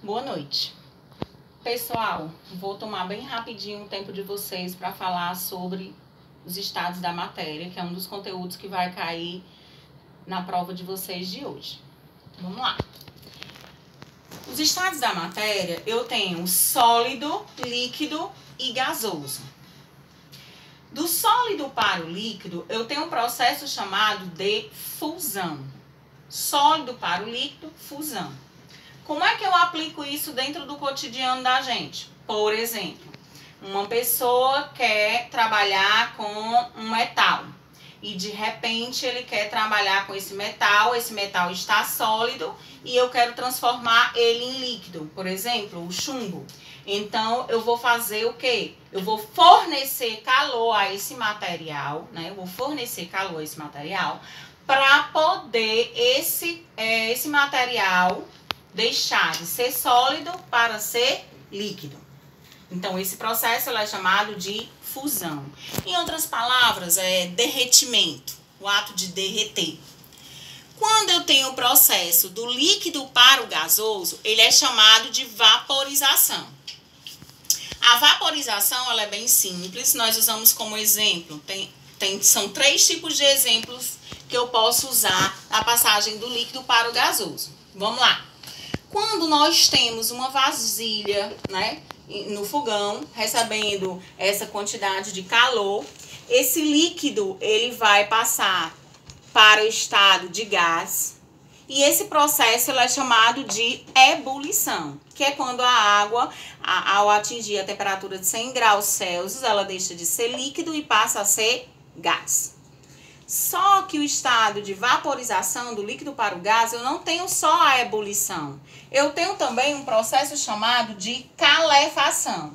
Boa noite. Pessoal, vou tomar bem rapidinho o tempo de vocês para falar sobre os estados da matéria, que é um dos conteúdos que vai cair na prova de vocês de hoje. Vamos lá. Os estados da matéria, eu tenho sólido, líquido e gasoso. Do sólido para o líquido, eu tenho um processo chamado de fusão. Sólido para o líquido, fusão. Como é que eu aplico isso dentro do cotidiano da gente? Por exemplo, uma pessoa quer trabalhar com um metal e de repente ele quer trabalhar com esse metal está sólido e eu quero transformar ele em líquido, por exemplo, o chumbo. Então eu vou fazer o quê? Eu vou fornecer calor a esse material, né? Eu vou fornecer calor a esse material para poder esse material deixar de ser sólido para ser líquido. Então, esse processo é chamado de fusão. Em outras palavras, é derretimento, o ato de derreter. Quando eu tenho o processo do líquido para o gasoso, ele é chamado de vaporização. A vaporização ela é bem simples, nós usamos como exemplo, são 3 tipos de exemplos que eu posso usar na passagem do líquido para o gasoso. Vamos lá. Quando nós temos uma vasilha, né, no fogão, recebendo essa quantidade de calor, esse líquido ele vai passar para o estado de gás e esse processo é chamado de ebulição, que é quando a água, ao atingir a temperatura de 100 graus Celsius, ela deixa de ser líquido e passa a ser gás. Só que o estado de vaporização do líquido para o gás, eu não tenho só a ebulição. Eu tenho também um processo chamado de calefação.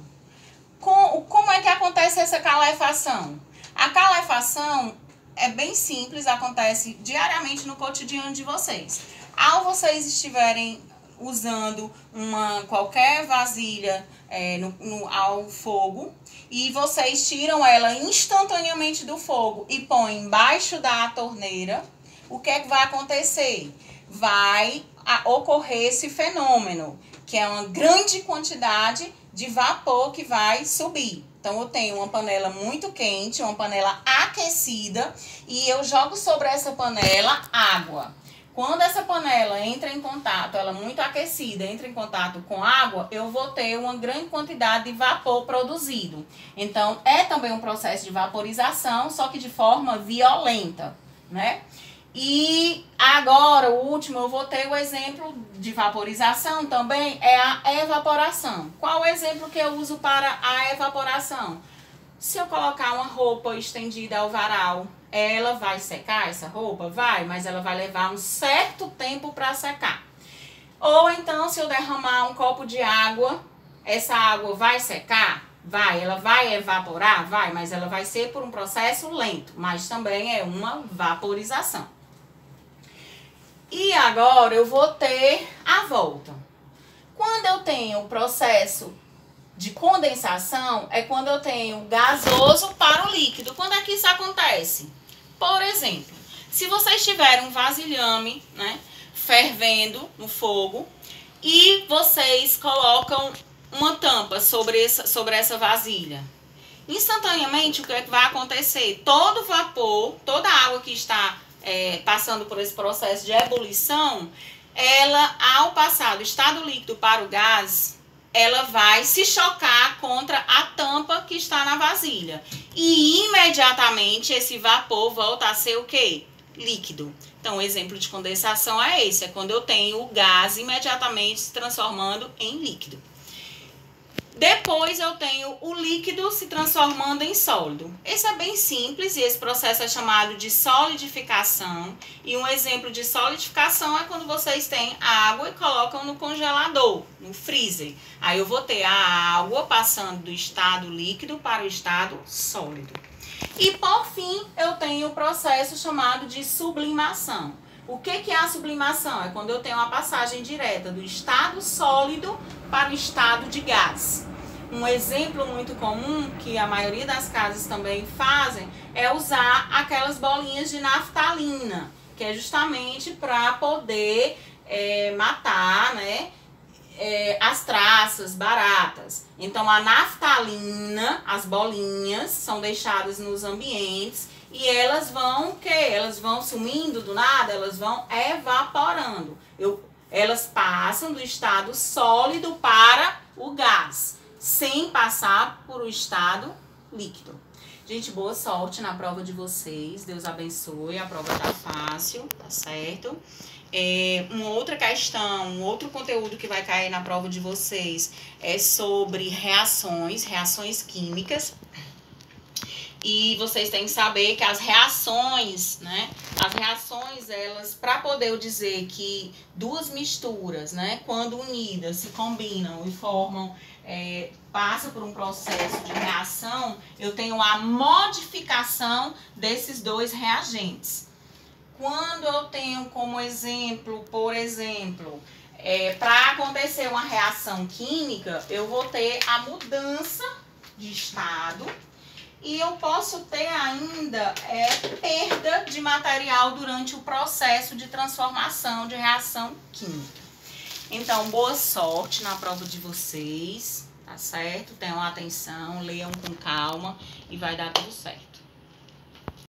Como é que acontece essa calefação? A calefação é bem simples, acontece diariamente no cotidiano de vocês. Ao vocês estiverem usando qualquer vasilha ao fogo, e vocês tiram ela instantaneamente do fogo e põem embaixo da torneira, o que é que vai acontecer? Vai ocorrer esse fenômeno, que é uma grande quantidade de vapor que vai subir. Então, eu tenho uma panela muito quente, uma panela aquecida, e eu jogo sobre essa panela água. Quando essa panela entra em contato, ela muito aquecida, entra em contato com água, eu vou ter uma grande quantidade de vapor produzido. Então, é também um processo de vaporização, só que de forma violenta, né? E agora, o último, eu vou ter o exemplo de vaporização também, é a evaporação. Qual o exemplo que eu uso para a evaporação? Se eu colocar uma roupa estendida ao varal, ela vai secar essa roupa? Vai, mas ela vai levar um certo tempo para secar. Ou então, se eu derramar um copo de água, essa água vai secar? Vai. Ela vai evaporar? Vai, mas ela vai ser por um processo lento, mas também é uma vaporização. E agora eu vou ter a volta. Quando eu tenho o processo de condensação, é quando eu tenho gasoso para o líquido. Quando é que isso acontece? Por exemplo, se vocês tiverem um vasilhame, né, fervendo no fogo e vocês colocam uma tampa sobre essa vasilha, instantaneamente o que é que vai acontecer? Todo o vapor, toda a água que está passando por esse processo de ebulição, ela, ao passar do estado líquido para o gás, ela vai se chocar contra a tampa que está na vasilha. E imediatamente esse vapor volta a ser o quê? Líquido. Então, o exemplo de condensação é esse. É quando eu tenho o gás imediatamente se transformando em líquido. Depois eu tenho o líquido se transformando em sólido. Esse é bem simples e esse processo é chamado de solidificação. E um exemplo de solidificação é quando vocês têm água e colocam no congelador, no freezer. Aí eu vou ter a água passando do estado líquido para o estado sólido. E por fim eu tenho o processo chamado de sublimação. O que é a sublimação? É quando eu tenho uma passagem direta do estado sólido para o estado de gás. Um exemplo muito comum, que a maioria das casas também fazem, é usar aquelas bolinhas de naftalina, que é justamente para poder matar, né, as traças baratas. Então, a naftalina, as bolinhas, são deixadas nos ambientes e elas vão o quê? Elas vão sumindo do nada, elas vão evaporando. Elas passam do estado sólido para o gás, sem passar por o estado líquido. Gente, boa sorte na prova de vocês. Deus abençoe. A prova tá fácil, tá certo? Uma outra questão, um outro conteúdo que vai cair na prova de vocês é sobre reações químicas. E vocês têm que saber que as reações, né? As reações, elas, para poder eu dizer que duas misturas, né? Quando unidas, se combinam e formam, passa por um processo de reação, eu tenho a modificação desses dois reagentes. Quando eu tenho como exemplo, por exemplo, para acontecer uma reação química, eu vou ter a mudança de estado. E eu posso ter ainda perda de material durante o processo de transformação de reação química. Então, boa sorte na prova de vocês, tá certo? Tenham atenção, leiam com calma e vai dar tudo certo.